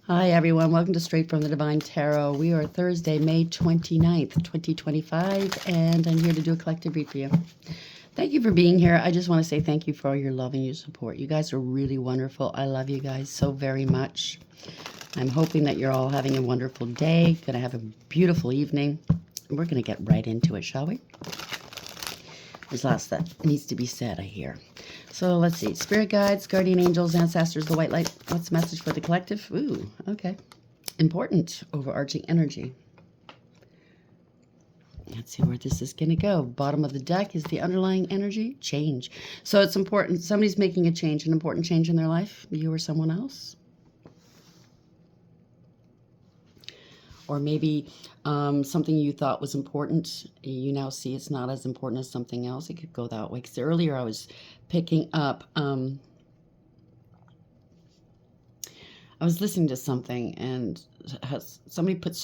Hi, everyone. Welcome to Straight from the Divine Tarot. We are Thursday, May 29th, 2025, and I'm here to do a collective read for you. Thank you for being here. I just want to say thank you for all your love and your support. You guys are really wonderful. I love you guys so very much. I'm hoping that you're all having a wonderful day, going to have a beautiful evening. We're going to get right into it, shall we? There's lots that needs to be said, I hear. So let's see. Spirit guides, guardian angels, ancestors, the white light. What's the message for the collective? Ooh, okay. Important, overarching energy. Let's see where this is going to go. Bottom of the deck is the underlying energy. Change. So it's important. Somebody's making a change, an important change in their life. You or someone else. Or maybe something you thought was important, you now see it's not as important as something else. It could go that way. Because earlier I was picking up, I was listening to something, and somebody put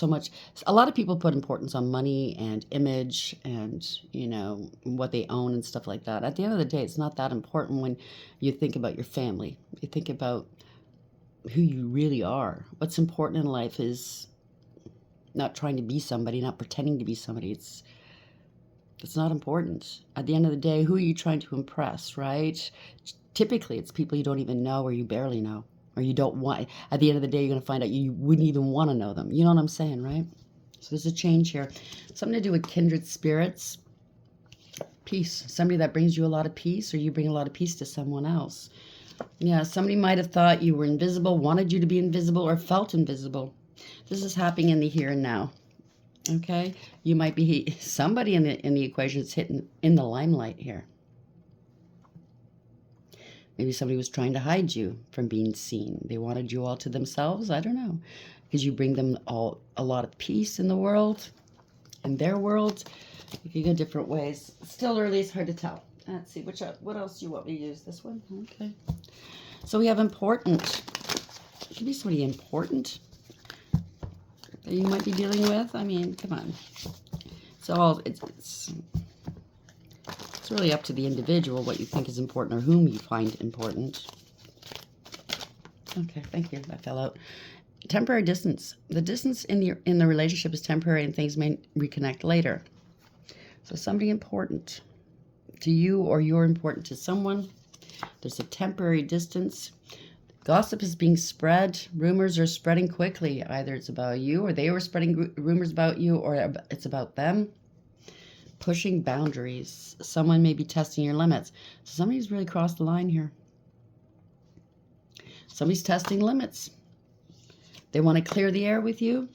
a lot of people put importance on money and image and, you know, what they own and stuff like that. At the end of the day, it's not that important when you think about your family. You think about who you really are. What's important in life is not trying to be somebody, not pretending to be somebody. It's not important. At the end of the day, who are you trying to impress, right? Typically, it's people you don't even know or you barely know, or you don't want. At the end of the day, you're going to find out you wouldn't even want to know them. You know what I'm saying, right? So there's a change here. Something to do with kindred spirits. Peace. Somebody that brings you a lot of peace, or you bring a lot of peace to someone else. Yeah, somebody might have thought you were invisible, wanted you to be invisible, or felt invisible. This is happening in the here and now. Okay, you might be somebody in the equation is hitting in the limelight here. Maybe somebody was trying to hide you from being seen. They wanted you all to themselves. I don't know, because you bring them all a lot of peace in the world, in their world. You can go different ways. Still early, it's hard to tell. Let's see what else do you want me to use. This one, okay. So we have important. It could be somebody important that you might be dealing with. I mean, come on. It's really up to the individual what you think is important or whom you find important. Okay, thank you. That fell out. Temporary distance. The distance in the relationship is temporary, and things may reconnect later. So somebody important to you, or you're important to someone. There's a temporary distance. Gossip is being spread. Rumors are spreading quickly. Either it's about you, or they were spreading rumors about you, or it's about them. Pushing boundaries. Someone may be testing your limits. So somebody's really crossed the line here. Somebody's testing limits. They want to clear the air with you.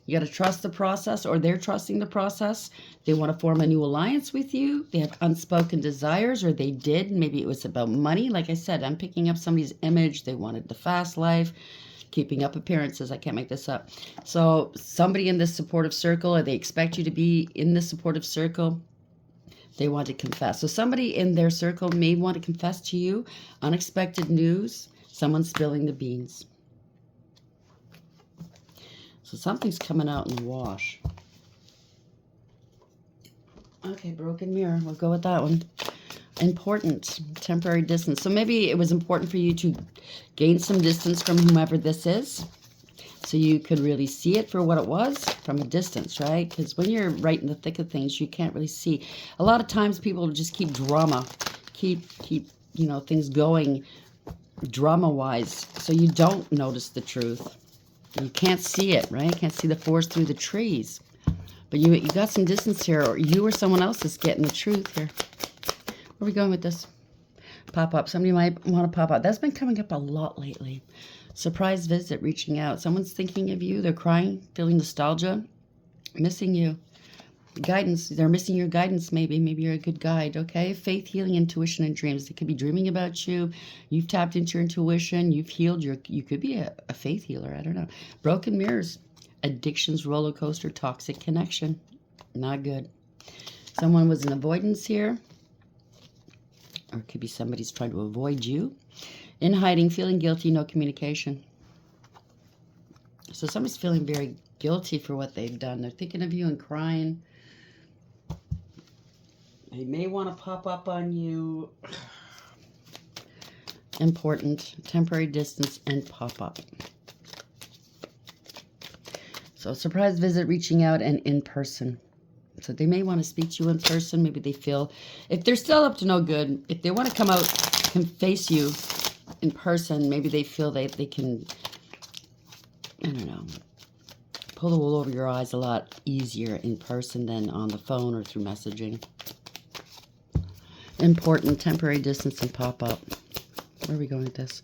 You got to trust the process, or they're trusting the process. They want to form a new alliance with you. They have unspoken desires, or they did. Maybe it was about money. Like I said, I'm picking up somebody's image. They wanted the fast life, keeping up appearances. I can't make this up. So somebody in this supportive circle, or they expect you to be in this supportive circle, they want to confess. So somebody in their circle may want to confess to you. Unexpected news. Someone spilling the beans. So something's coming out in the wash. Okay, broken mirror. We'll go with that one. Important. Temporary distance. So maybe it was important for you to gain some distance from whomever this is, so you could really see it for what it was from a distance, right? Because when you're right in the thick of things, you can't really see. A lot of times people just keep drama, keep things going drama-wise, so you don't notice the truth. You can't see it, right? You can't see the forest through the trees. But you got some distance here, or you or someone else is getting the truth here. Where are we going with this? Pop up. Somebody might want to pop up. That's been coming up a lot lately. Surprise visit, reaching out. Someone's thinking of you. They're crying, feeling nostalgia, missing you. Guidance. They're missing your guidance, maybe. Maybe you're a good guide, okay? Faith, healing, intuition, and dreams. They could be dreaming about you. You've tapped into your intuition. You've healed. You could be a faith healer. I don't know. Broken mirrors. Addictions, roller coaster, toxic connection. Not good. Someone was in avoidance here. Or it could be somebody's trying to avoid you. In hiding, feeling guilty, no communication. So somebody's feeling very guilty for what they've done. They're thinking of you and crying. They may want to pop up on you. Important. Temporary distance and pop up. So surprise visit, reaching out, and in person. So they may want to speak to you in person. Maybe they feel, if they're still up to no good, if they want to come out, can face you in person, maybe they feel they can, I don't know, pull the wool over your eyes a lot easier in person than on the phone or through messaging. Important, temporary distance and pop up. Where are we going with this?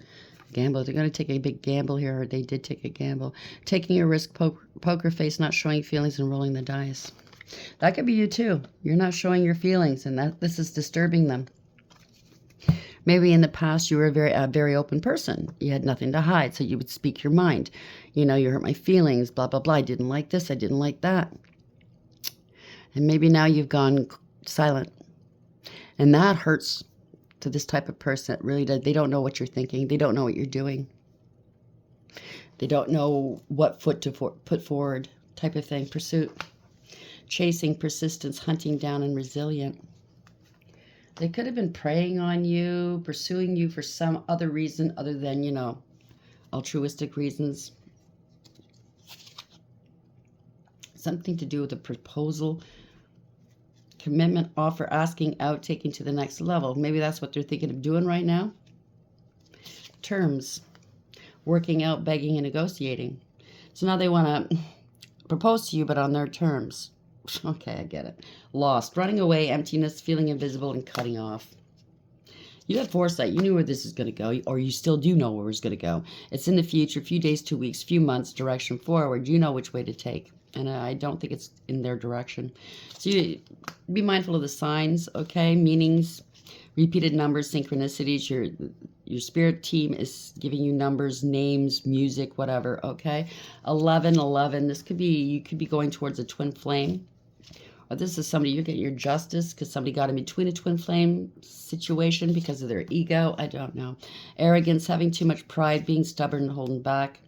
Gamble. They're going to take a big gamble here, or they did take a gamble. Taking a risk, poker face, not showing feelings and rolling the dice. That could be you too. You're not showing your feelings, and this is disturbing them. Maybe in the past you were a very open person. You had nothing to hide, so you would speak your mind. You know, you hurt my feelings, blah, blah, blah. I didn't like this, I didn't like that. And maybe now you've gone silent. And that hurts to this type of person. It really does. They don't know what you're thinking. They don't know what you're doing. They don't know what foot to put forward, type of thing. Pursuit. Chasing, persistence, hunting down, and resilient. They could have been preying on you, pursuing you for some other reason other than, you know, altruistic reasons. Something to do with a proposal, commitment, offer, asking out, taking to the next level. Maybe that's what they're thinking of doing right now. Terms. Working out, begging, and negotiating. So now they want to propose to you, but on their terms. Okay, I get it. Lost, running away, emptiness, feeling invisible, and cutting off. You had foresight. You knew where this is going to go, or you still do know where it's going to go. It's in the future, few days, 2 weeks, few months, direction forward. You know which way to take, and I don't think it's in their direction. So you be mindful of the signs, okay? Meanings, repeated numbers, synchronicities. Your spirit team is giving you numbers, names, music, whatever, okay? 11, 11. This could be, you could be going towards a twin flame. Or this is somebody, you're getting your justice because somebody got in between a twin flame situation because of their ego. I don't know. Arrogance, having too much pride, being stubborn and holding back.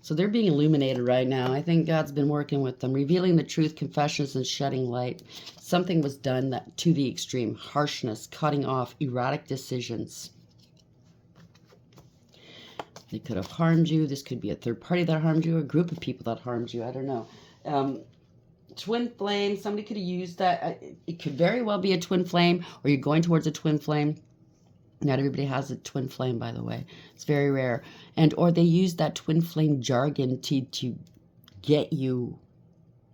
So they're being illuminated right now. I think God's been working with them, revealing the truth, confessions, and shedding light. Something was done that to the extreme. Harshness, cutting off, erratic decisions. They could have harmed you. This could be a third party that harmed you, a group of people that harmed you. I don't know. Twin flame, somebody could have used that. It could very well be a twin flame, or you're going towards a twin flame. Not everybody has a twin flame, by the way. It's very rare. And or they use that twin flame jargon to get you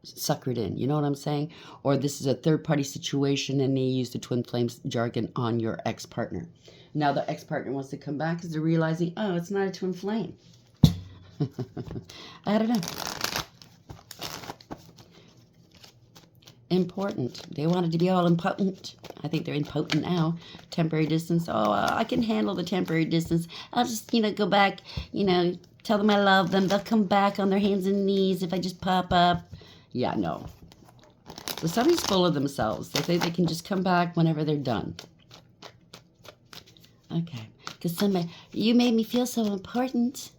suckered in. You know what I'm saying? Or this is a third-party situation, and they use the twin flames jargon on your ex-partner. Now the ex-partner wants to come back because they're realizing, oh, it's not a twin flame. I don't know. Important. They wanted to be all impotent. I think they're impotent now. Temporary distance. Oh, I can handle the temporary distance. I'll just, go back, tell them I love them. They'll come back on their hands and knees if I just pop up. Yeah, no. So somebody's full of themselves. They think they can just come back whenever they're done. Okay. Because somebody, you made me feel so important.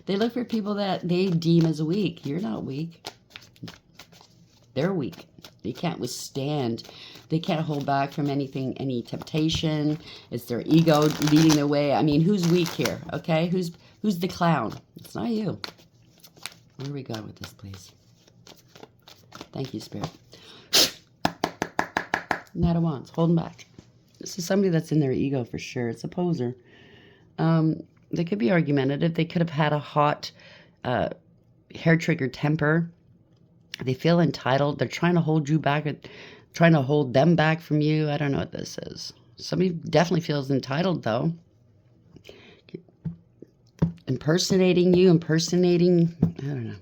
They look for people that they deem as weak. You're not weak. They're weak. They can't withstand. They can't hold back from anything, any temptation. It's their ego leading their way. I mean, who's weak here? Okay? Who's the clown? It's not you. Where are we going with this, please? Thank you, Spirit. Knight of Wands, holding back. This is somebody that's in their ego for sure. It's a poser. They could be argumentative. They could have had a hot, hair-triggered temper. They feel entitled. They're trying to hold you back, trying to hold them back from you. I don't know what this is. Somebody definitely feels entitled, though. Impersonating you, I don't know.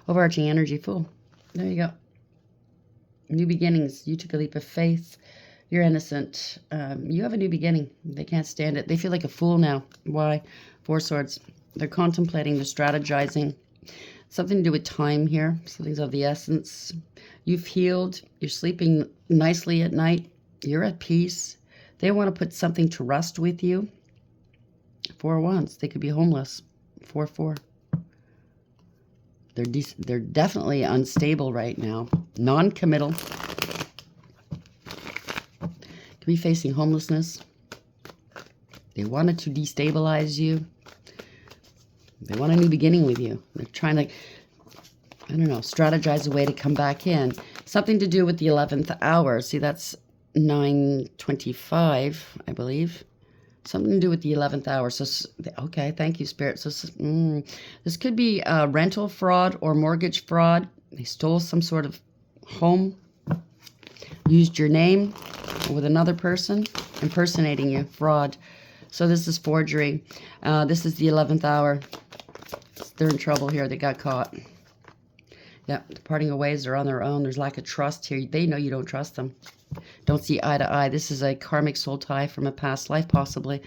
Overarching energy, Fool. There you go. New beginnings. You took a leap of faith. You're innocent. You have a new beginning. They can't stand it. They feel like a fool now. Why? Four Swords. They're contemplating. They're strategizing. Something to do with time here. Something's of the essence. You've healed. You're sleeping nicely at night. You're at peace. They want to put something to rest with you. 4 Wands. They could be homeless. 4-4. They're definitely unstable right now. Non-committal. Could be facing homelessness. They wanted to destabilize you. They want a new beginning with you. They're trying to, I don't know, strategize a way to come back in. Something to do with the 11th hour. See, that's 9:25, I believe. Something to do with the 11th hour. So, okay, thank you, Spirit. So, this could be rental fraud or mortgage fraud. They stole some sort of home, used your name with another person, impersonating you, fraud. So this is forgery. This is the 11th hour. They're in trouble here. They got caught. Yeah, parting of ways. They're on their own. There's lack of trust here. They know you don't trust them. Don't see eye to eye. This is a karmic soul tie from a past life, possibly.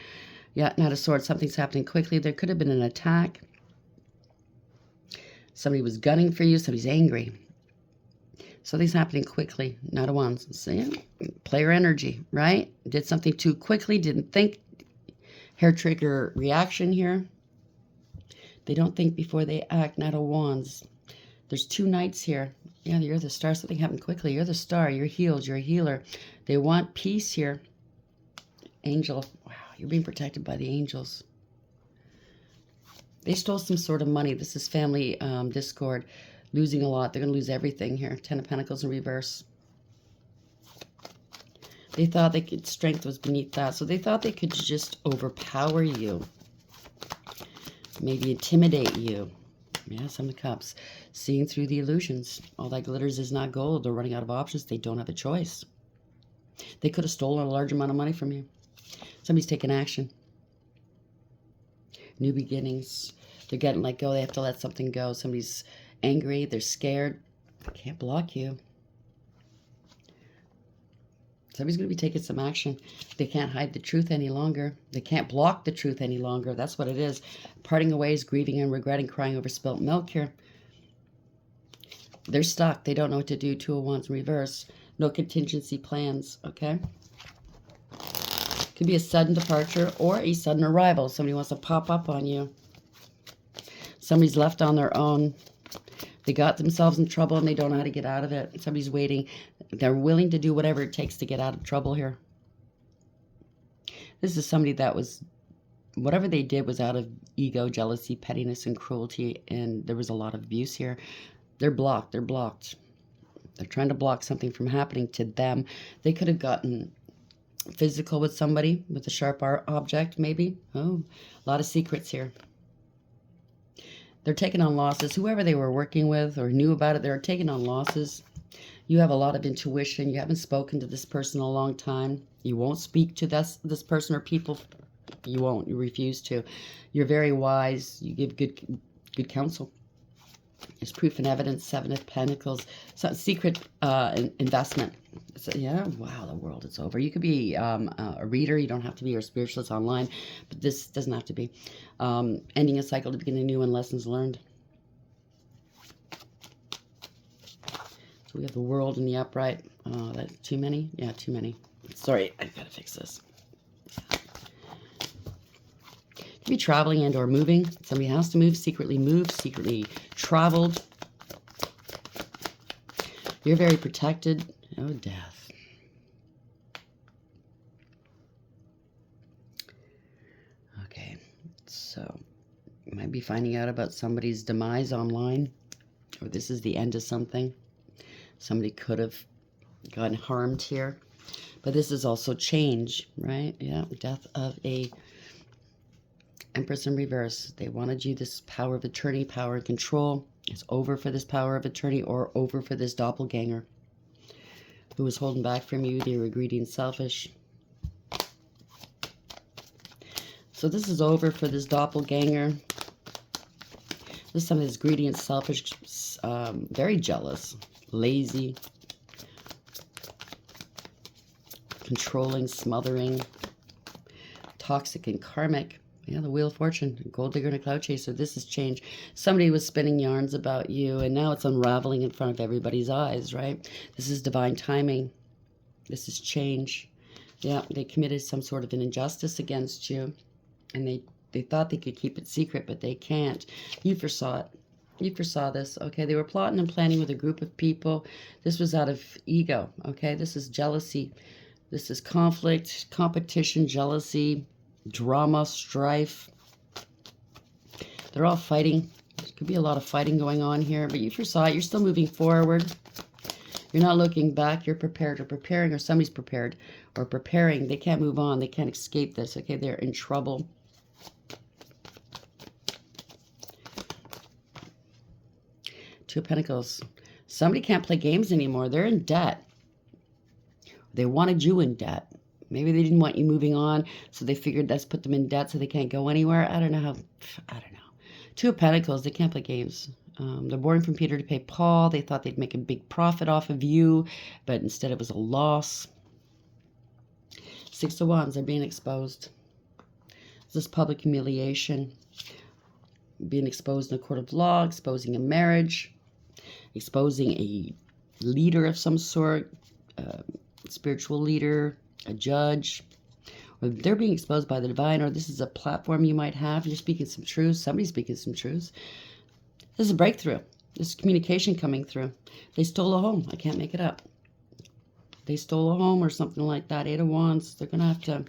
Yeah, Knight of Swords. Something's happening quickly. There could have been an attack. Somebody was gunning for you. Somebody's angry. Something's happening quickly. Knight of Wands. So, yeah, player energy, right? Did something too quickly. Didn't think. Hair trigger reaction here. They don't think before they act. Knight of Wands. There's two knights here. Yeah, you're the star. Something happened quickly. You're the star. You're healed. You're a healer. They want peace here. Angel. Wow, you're being protected by the angels. They stole some sort of money. This is family discord. Losing a lot. They're going to lose everything here. 10 of Pentacles in reverse. They thought they could, strength was beneath that. So they thought they could just overpower you. Maybe intimidate you. Yeah, some of the cups. Seeing through the illusions. All that glitters is not gold. They're running out of options. They don't have a choice. They could have stolen a large amount of money from you. Somebody's taking action. New beginnings. They're getting let go. They have to let something go. Somebody's angry. They're scared. They can't block you. Somebody's going to be taking some action. They can't hide the truth any longer. They can't block the truth any longer. That's what it is. Parting of ways, grieving and regretting, crying over spilt milk here. They're stuck. They don't know what to do. Two of Wands in reverse. No contingency plans, okay? Could be a sudden departure or a sudden arrival. Somebody wants to pop up on you. Somebody's left on their own. They got themselves in trouble and they don't know how to get out of it. Somebody's waiting. They're willing to do whatever it takes to get out of trouble here. This is somebody that was, whatever they did was out of ego, jealousy, pettiness, and cruelty. And there was a lot of abuse here. They're blocked. They're blocked. They're trying to block something from happening to them. They could have gotten physical with somebody with a sharp object, maybe. Oh, a lot of secrets here. They're taking on losses. Whoever they were working with or knew about it, they're taking on losses. You have a lot of intuition. You haven't spoken to this person in a long time. You won't speak to this person or people. You won't. You refuse to. You're very wise. You give good counsel. There's proof and evidence. 7 of Pentacles. So, secret investment. So, yeah, wow, the world is over. You could be a reader. You don't have to be, or a spiritualist online. But this doesn't have to be. Ending a cycle to begin a new one. Lessons learned. So we have the World in the upright. That's too many? Yeah, too many. Sorry, I gotta fix this. Could be traveling and or moving. Somebody has to move, secretly traveled. You're very protected. Oh, death. Okay, so you might be finding out about somebody's demise online, or this is the end of something. Somebody could have gotten harmed here. But this is also change, right? Yeah, death of a Empress in reverse. They wanted you this power of attorney, power and control. It's over for this power of attorney or over for this doppelganger who was holding back from you. They were greedy and selfish. So this is over for this doppelganger. This is somebody that's greedy and selfish, very jealous, lazy, controlling, smothering, toxic and karmic. Yeah, the Wheel of Fortune, gold digger and a cloud chaser. This is change. Somebody was spinning yarns about you, and now it's unraveling in front of everybody's eyes, right? This is divine timing. This is change. Yeah, they committed some sort of an injustice against you, and they thought they could keep it secret, but they can't. You foresaw it. You foresaw this, okay? They were plotting and planning with a group of people. This was out of ego, okay? This is jealousy. This is conflict, competition, jealousy, drama, strife. They're all fighting. There could be a lot of fighting going on here, but you foresaw it. You're still moving forward. You're not looking back. You're prepared or preparing, or somebody's prepared or preparing. They can't move on. They can't escape this, okay? They're in trouble. Two of Pentacles. Somebody can't play games anymore. They're in debt. They wanted you in debt. Maybe they didn't want you moving on, so they figured let's put them in debt so they can't go anywhere. I don't know. Two of Pentacles. They can't play games. They're borrowing from Peter to pay Paul. They thought they'd make a big profit off of you, but instead it was a loss. Six of Wands. They're being exposed. This is public humiliation. Being exposed in a court of law, exposing a marriage, exposing a leader of some sort, spiritual leader, a judge. Or they're being exposed by the divine, or this is a platform you might have. You're speaking some truths. Somebody's speaking some truths. This is a breakthrough. This is communication coming through. They stole a home. I can't make it up. They stole a home or something like that. Eight of Wands. They're going to have to...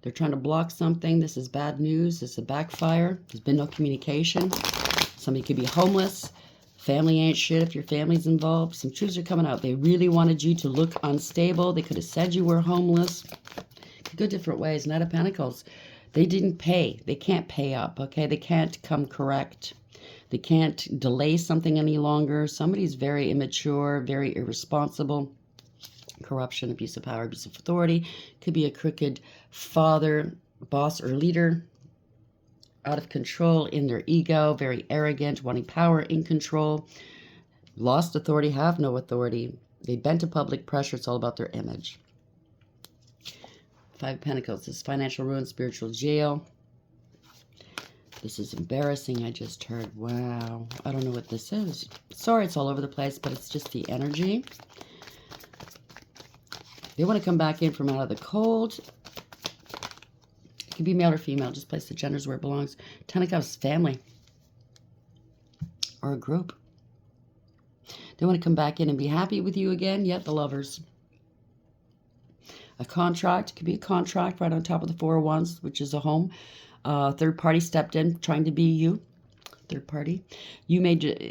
They're trying to block something. This is bad news. This is a backfire. There's been no communication. Somebody could be homeless. Family ain't shit if your family's involved. Some truths are coming out. They really wanted you to look unstable. They could have said you were homeless. Could go different ways. Knight of Pentacles. They didn't pay. They can't pay up, okay? They can't come correct. They can't delay something any longer. Somebody's very immature, very irresponsible. Corruption, abuse of power, abuse of authority. Could be a crooked father, boss, or leader. Out of control in their ego, very arrogant, wanting power, in control. Lost authority, have no authority. They bend to public pressure. It's all about their image. Five of Pentacles. This is financial ruin, spiritual jail. This is embarrassing, I just heard. Wow. I don't know what this is. Sorry, it's all over the place, but it's just the energy. They want to come back in from out of the cold. It could be male or female. Just place the genders where it belongs. Ten of Cups, family. Or a group. They want to come back in and be happy with you again. Yet the Lovers. A contract. It could be a contract right on top of the Four of Wands, which is a home. Third party stepped in trying to be you. Third party. You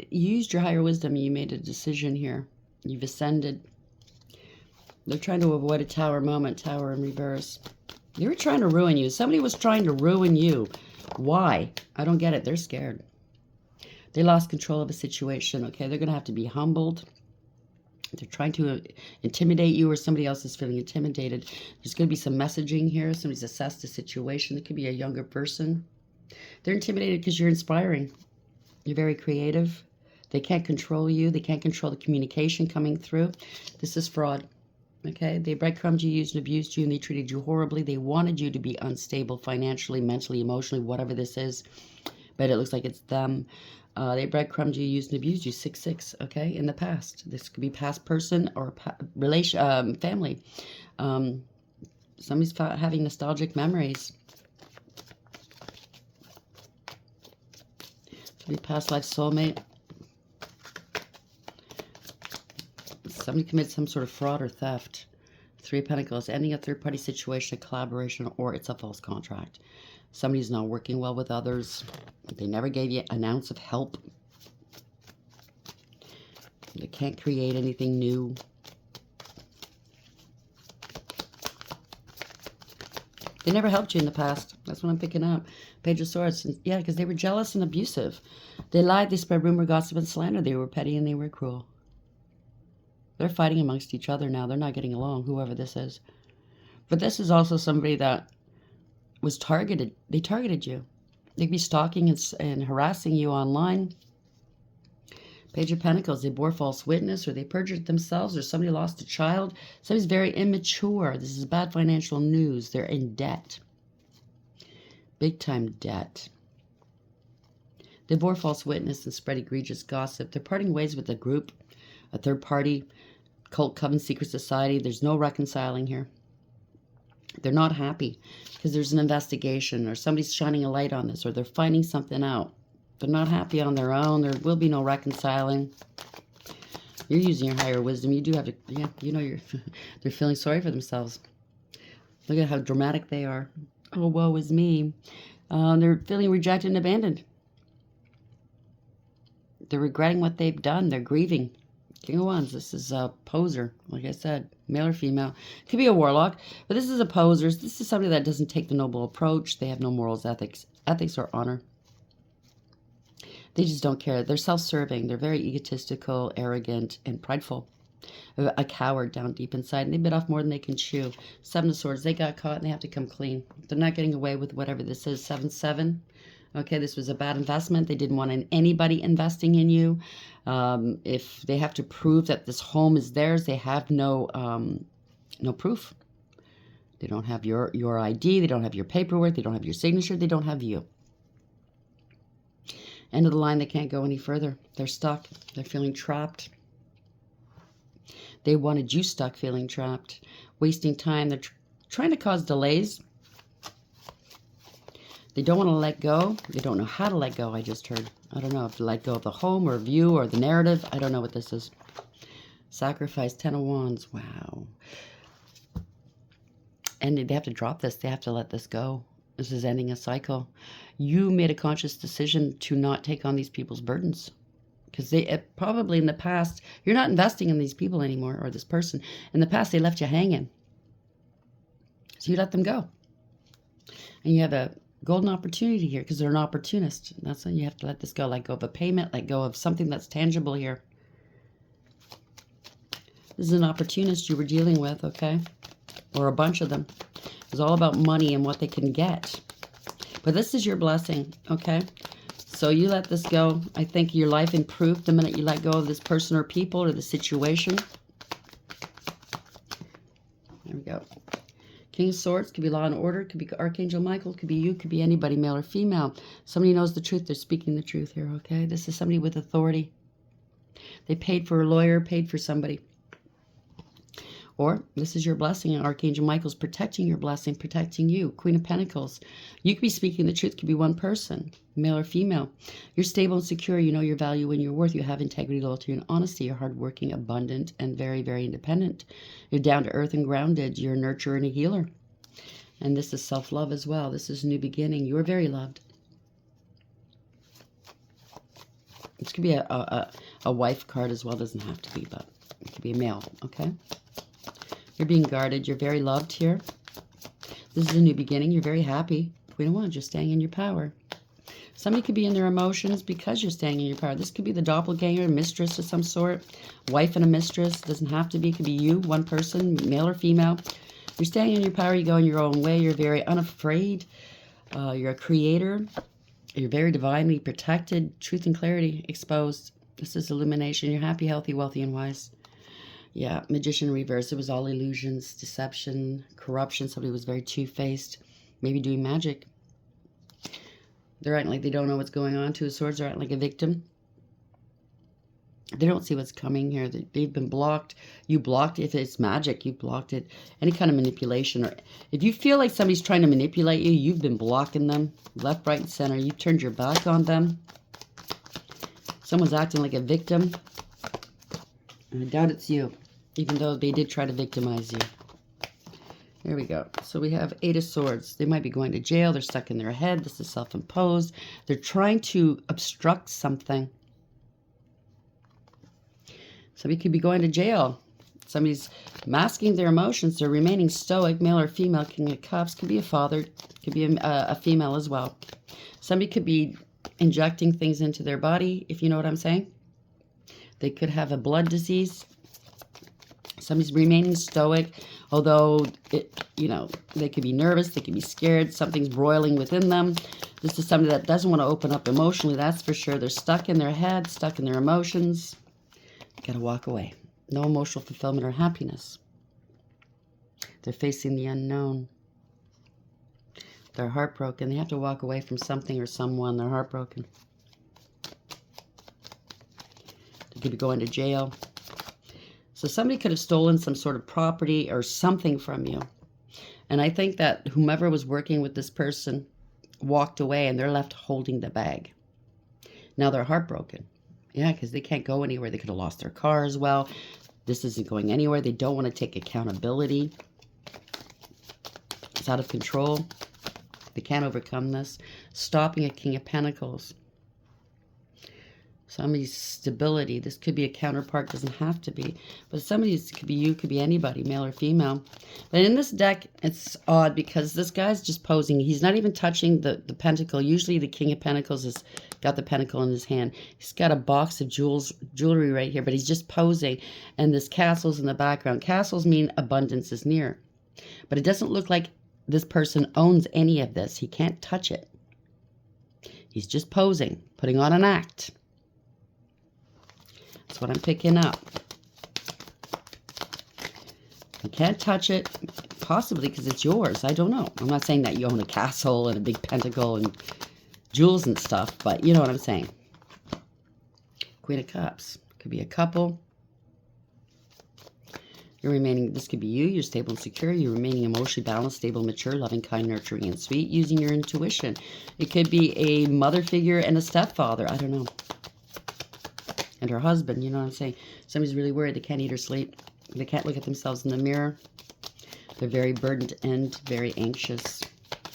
used your higher wisdom. You made a decision here. You've ascended. They're trying to avoid a tower moment. Tower in reverse. They were trying to ruin you. Somebody was trying to ruin you. Why? I don't get it. They're scared. They lost control of a situation. Okay, they're going to have to be humbled. They're trying to intimidate you, or somebody else is feeling intimidated. There's going to be some messaging here. Somebody's assessed a situation. It could be a younger person. They're intimidated because you're inspiring. You're very creative. They can't control you. They can't control the communication coming through. This is fraud. Okay? They breadcrumbed you, used and abused you, and they treated you horribly. They wanted you to be unstable financially, mentally, emotionally, whatever this is. But it looks like it's them. They breadcrumbed you, used and abused you. 6-6, okay, in the past. This could be past person or family. Somebody's having nostalgic memories. Could be past life soulmate. Somebody commits some sort of fraud or theft. Three of Pentacles, ending a third-party situation, a collaboration, or it's a false contract. Somebody's not working well with others. They never gave you an ounce of help. They can't create anything new. They never helped you in the past. That's what I'm picking up. Page of Swords. Yeah, because they were jealous and abusive. They lied, they spread rumor, gossip, and slander. They were petty and they were cruel. They're fighting amongst each other now. They're not getting along, whoever this is. But this is also somebody that was targeted. They targeted you. They'd be stalking and harassing you online. Page of Pentacles. They bore false witness, or they perjured themselves, or somebody lost a child. Somebody's very immature. This is bad financial news. They're in debt. Big time debt. They bore false witness and spread egregious gossip. They're parting ways with a group, a third party, cult, coven, secret society. There's no reconciling here. They're not happy because there's an investigation, or somebody's shining a light on this, or they're finding something out. They're not happy on their own. There will be no reconciling. You're using your higher wisdom. You do have to, yeah, you know, they're feeling sorry for themselves. Look at how dramatic they are. Oh, woe is me. They're feeling rejected and abandoned. They're regretting what they've done. They're grieving. King of Wands, this is a poser. Like I said, male or female. Could be a warlock, but this is a poser. This is somebody that doesn't take the noble approach. They have no morals, ethics or honor. They just don't care. They're self-serving. They're very egotistical, arrogant, and prideful. A coward down deep inside, and they bit off more than they can chew. 7 of Swords, they got caught and they have to come clean. They're not getting away with whatever this is. 7-7. Okay, this was a bad investment. They didn't want anybody investing in you. If they have to prove that this home is theirs, they have no proof. They don't have your ID. They don't have your paperwork. They don't have your signature. They don't have you. End of the line, they can't go any further. They're stuck. They're feeling trapped. They wanted you stuck, feeling trapped, wasting time. They're trying to cause delays. They don't want to let go. They don't know how to let go, I just heard. I don't know if to let go of the home or view or the narrative. I don't know what this is. Sacrifice, 10 of Wands. Wow. And they have to drop this. They have to let this go. This is ending a cycle. You made a conscious decision to not take on these people's burdens. Because they probably in the past, you're not investing in these people anymore, or this person. In the past, they left you hanging. So you let them go. And you have a golden opportunity here because they're an opportunist. That's why you have to let this go. Let go of a payment. Let go of something that's tangible here. This is an opportunist you were dealing with, okay? Or a bunch of them. It's all about money and what they can get. But this is your blessing, okay? So you let this go. I think your life improved the minute you let go of this person or people or the situation. There we go. King of Swords, could be Law and Order, could be Archangel Michael, could be you, could be anybody, male or female. Somebody knows the truth. They're speaking the truth here, okay? This is somebody with authority. They paid for a lawyer, paid for somebody. Or this is your blessing, and Archangel Michael's protecting your blessing, protecting you. Queen of Pentacles. You could be speaking the truth. Could be one person, male or female. You're stable and secure. You know your value and your worth. You have integrity, loyalty, and honesty. You're hardworking, abundant, and very, very independent. You're down to earth and grounded. You're a nurturer and a healer. And this is self-love as well. This is a new beginning. You are very loved. This could be a wife card as well. Doesn't have to be, but it could be a male, okay? You're being guarded. You're very loved here. This is a new beginning. You're very happy. Queen of Wands, you're staying in your power. Somebody could be in their emotions because you're staying in your power. This could be the doppelganger, mistress of some sort. Wife and a mistress. Doesn't have to be. It could be you, one person, male or female. You're staying in your power. You go in your own way. You're very unafraid. You're a creator. You're very divinely protected. Truth and clarity exposed. This is illumination. You're happy, healthy, wealthy, and wise. Yeah, Magician reverse. It was all illusions, deception, corruption. Somebody was very two-faced, maybe doing magic. They're acting like they don't know what's going on. Two of Swords are acting like a victim. They don't see what's coming here. They've been blocked. You blocked. If it's magic, you blocked it. Any kind of manipulation. Or if you feel like somebody's trying to manipulate you, you've been blocking them. Left, right, and center. You've turned your back on them. Someone's acting like a victim. I doubt it's you, even though they did try to victimize you. There we go. So we have 8 of Swords. They might be going to jail. They're stuck in their head. This is self-imposed. They're trying to obstruct something. Somebody could be going to jail. Somebody's masking their emotions. They're remaining stoic, male or female. King of Cups. Could be a father. Could be a female as well. Somebody could be injecting things into their body, if you know what I'm saying. They could have a blood disease. Somebody's remaining stoic, although, they could be nervous. They could be scared. Something's broiling within them. This is somebody that doesn't want to open up emotionally, that's for sure. They're stuck in their head, stuck in their emotions. You got to walk away. No emotional fulfillment or happiness. They're facing the unknown. They're heartbroken. They have to walk away from something or someone. They're heartbroken. They could be going to jail. So somebody could have stolen some sort of property or something from you. And I think that whomever was working with this person walked away and they're left holding the bag. Now they're heartbroken. Yeah, because they can't go anywhere. They could have lost their car as well. This isn't going anywhere. They don't want to take accountability. It's out of control. They can't overcome this. Stopping a King of Pentacles. Somebody's stability. This could be a counterpart, doesn't have to be. But somebody's, could be you, could be anybody, male or female. But in this deck, it's odd because this guy's just posing. He's not even touching the pentacle. Usually the King of Pentacles has got the pentacle in his hand. He's got a box of jewelry right here, but he's just posing. And this castle's in the background. Castles mean abundance is near. But it doesn't look like this person owns any of this. He can't touch it. He's just posing, putting on an act. That's what I'm picking up. You can't touch it, possibly because it's yours. I don't know. I'm not saying that you own a castle and a big pentacle and jewels and stuff, but you know what I'm saying. Queen of Cups. Could be a couple. You're remaining, this could be you. You're stable and secure. You're remaining emotionally balanced, stable, mature, loving, kind, nurturing, and sweet, using your intuition. It could be a mother figure and a stepfather. I don't know. And her husband, you know what I'm saying? Somebody's really worried. They can't eat or sleep. They can't look at themselves in the mirror. They're very burdened and very anxious.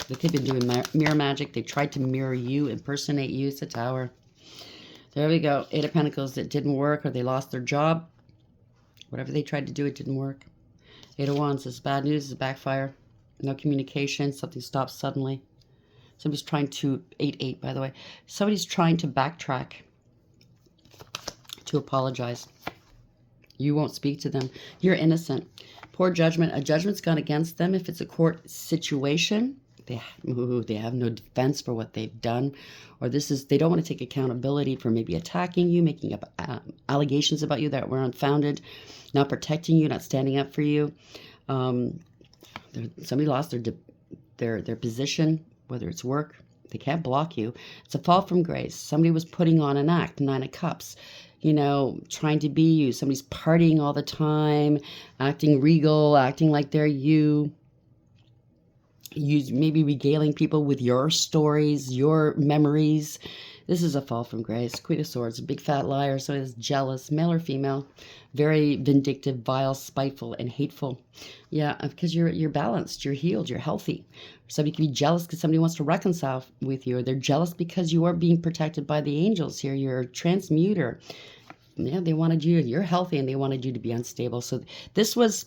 They could have been doing mirror magic. They tried to mirror you, impersonate you. It's a Tower. There we go. 8 of Pentacles. It didn't work, or they lost their job. Whatever they tried to do, it didn't work. 8 of Wands. This is bad news. This is backfire. No communication. Something stops suddenly. Somebody's trying to... 8-8, by the way. Somebody's trying to backtrack. To apologize. You won't speak to them. You're innocent. Poor judgment. A judgment's gone against them. If it's a court situation, they have no defense for what they've done. Or they don't want to take accountability for maybe attacking you, making up allegations about you that were unfounded, not protecting you, not standing up for you. Somebody lost their position, whether it's work. They can't block you. It's a fall from grace. Somebody was putting on an act. 9 of Cups. You know, trying to be you. Somebody's partying all the time, acting regal, acting like they're you. Maybe regaling people with your stories, your memories. This is a fall from grace. Queen of Swords, a big fat liar. Somebody that's jealous, male or female. Very vindictive, vile, spiteful, and hateful. Yeah, because you're balanced, you're healed, you're healthy. Somebody can be jealous because somebody wants to reconcile with you. Or they're jealous because you are being protected by the angels here. You're a transmuter. Yeah, they wanted you, you're healthy, and they wanted you to be unstable. So this was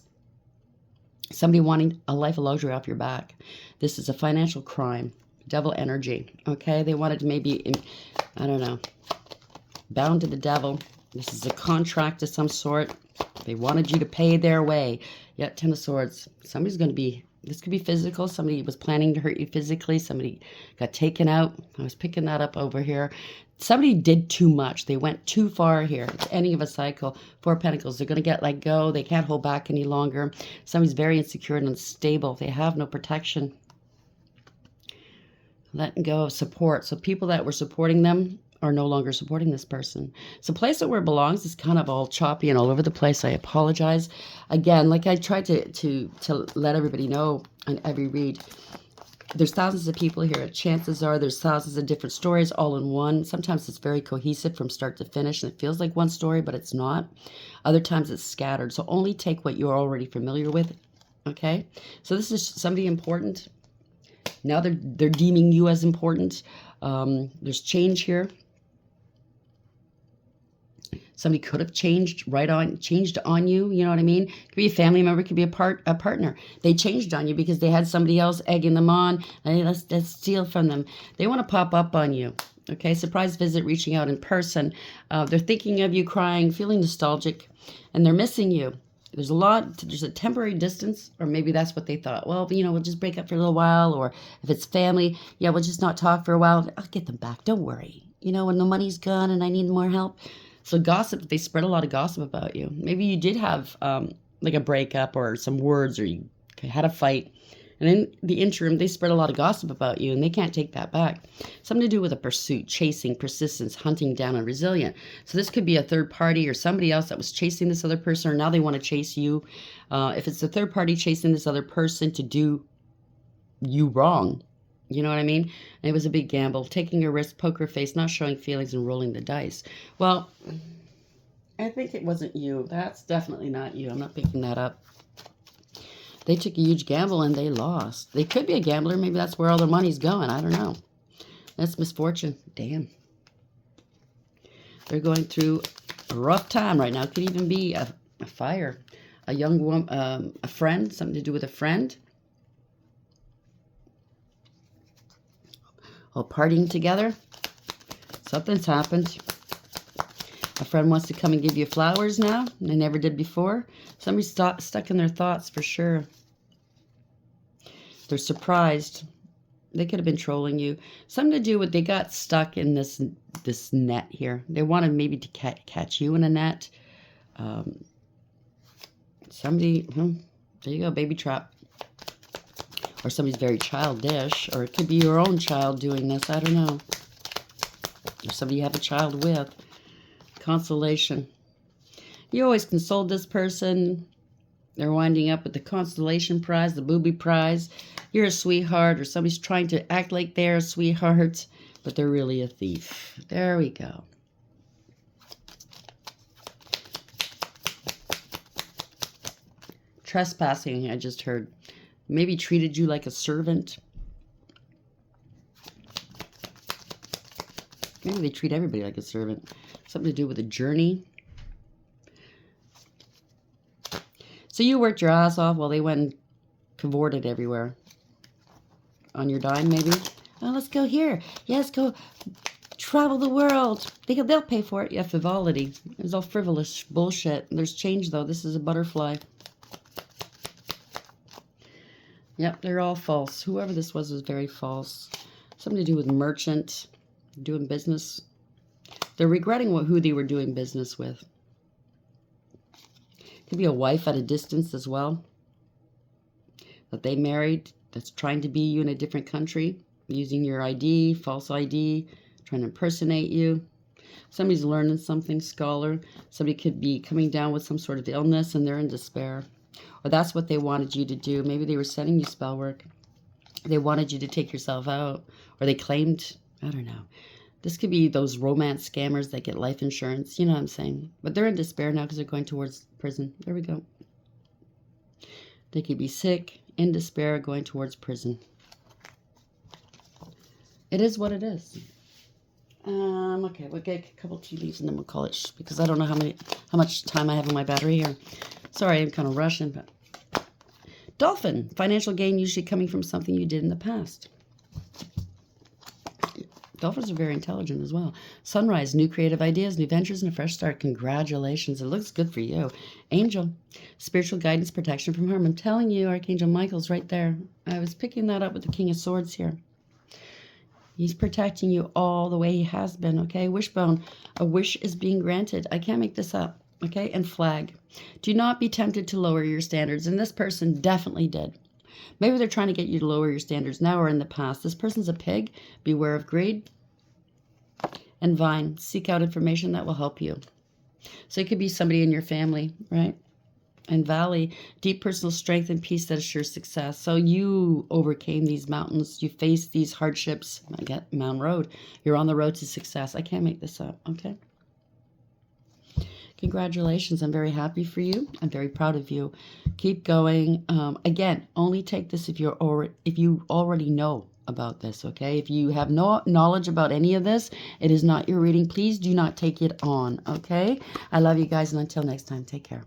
somebody wanting a life of luxury off your back. This is a financial crime. Devil energy. Okay, they wanted to maybe, I don't know, bound to the devil. This is a contract of some sort. They wanted you to pay their way. Yeah, 10 of Swords. Somebody's going to be, this could be physical. Somebody was planning to hurt you physically. Somebody got taken out. I was picking that up over here. Somebody did too much. They went too far here. It's the ending of a cycle. 4 of Pentacles. They're going to get let go. They can't hold back any longer. Somebody's very insecure and unstable. They have no protection. Letting go of support. So people that were supporting them are no longer supporting this person. So place it where it belongs is kind of all choppy and all over the place. I apologize. Again, like I tried to let everybody know on every read, there's thousands of people here. Chances are there's thousands of different stories all in one. Sometimes it's very cohesive from start to finish, and it feels like one story, but it's not. Other times it's scattered. So only take what you're already familiar with, okay? So this is somebody important. Now they're deeming you as important. There's change here. Somebody could have changed on you. You know what I mean? It could be a family member. It could be a partner. They changed on you because they had somebody else egging them on. And let's steal from them. They want to pop up on you. Okay, surprise visit, reaching out in person. They're thinking of you, crying, feeling nostalgic, and they're missing you. There's a temporary distance, or maybe that's what they thought. Well, you know, we'll just break up for a little while, or if it's family, yeah, we'll just not talk for a while. I'll get them back. Don't worry. You know, when the money's gone and I need more help. So gossip, they spread a lot of gossip about you. Maybe you did have like a breakup or some words, or you had a fight. And in the interim, they spread a lot of gossip about you, and they can't take that back. Something to do with a pursuit, chasing, persistence, hunting down, and resilient. So this could be a third party or somebody else that was chasing this other person, or now they want to chase you. If it's a third party chasing this other person to do you wrong, you know what I mean? And it was a big gamble, taking a risk, poker face, not showing feelings, and rolling the dice. Well, I think it wasn't you. That's definitely not you. I'm not picking that up. They took a huge gamble and they lost. They could be a gambler. Maybe that's where all their money's going. I don't know. That's misfortune. Damn. They're going through a rough time right now. It could even be a fire. A young woman, a friend, something to do with a friend. All partying together. Something's happened. A friend wants to come and give you flowers now. They never did before. Somebody's stuck in their thoughts for sure. They're surprised. They could have been trolling you. Something to do with they got stuck in this net here. They wanted maybe to catch you in a net. Somebody, there you go, baby trap. Or somebody's very childish. Or it could be your own child doing this. I don't know. Or somebody you have a child with. Consolation. You always consoled this person. They're winding up with the consolation prize, the booby prize. You're a sweetheart, or somebody's trying to act like they're a sweetheart, but they're really a thief. There we go. Trespassing, I just heard. Maybe treated you like a servant. Maybe they treat everybody like a servant. Something to do with a journey. So you worked your ass off while they went and cavorted everywhere. On your dime, maybe? Oh, let's go here. Yes, go travel the world. They'll pay for it. Yeah, frivolity. It's all frivolous bullshit. There's change, though. This is a butterfly. Yep, they're all false. Whoever this was very false. Something to do with merchant, doing business. They're regretting who they were doing business with. Could be a wife at a distance as well. That they married, that's trying to be you in a different country. Using your ID, false ID, trying to impersonate you. Somebody's learning something, scholar. Somebody could be coming down with some sort of illness and they're in despair. Or that's what they wanted you to do. Maybe they were sending you spell work. They wanted you to take yourself out. Or they claimed, I don't know. This could be those romance scammers that get life insurance. You know what I'm saying? But they're in despair now because they're going towards prison. There we go. They could be sick, in despair, going towards prison. It is what it is. Okay, we'll get a couple tea leaves and then we'll call it because I don't know how much time I have on my battery here. Sorry, I'm kind of rushing, but Dolphin, financial gain usually coming from something you did in the past. Dolphins are very intelligent as well. Sunrise, new creative ideas, new ventures, and a fresh start. Congratulations. It looks good for you. Angel, spiritual guidance, protection from harm. I'm telling you, Archangel Michael's right there. I was picking that up with the King of Swords here. He's protecting you all the way he has been, okay? Wishbone, a wish is being granted. I can't make this up, okay? And flag. Do not be tempted to lower your standards. And this person definitely did. Maybe they're trying to get you to lower your standards now or in the past. This person's a pig. Beware of greed. And Vine, seek out information that will help you. So it could be somebody in your family, right? And Valley, deep personal strength and peace that assures success. So you overcame these mountains. You faced these hardships. I get Mountain Road. You're on the road to success. I can't make this up, okay? Congratulations. I'm very happy for you. I'm very proud of you. Keep going. Again, only take this if you already know about this, okay? If you have no knowledge about any of this, it is not your reading. Please do not take it on, okay? I love you guys, and until next time, take care.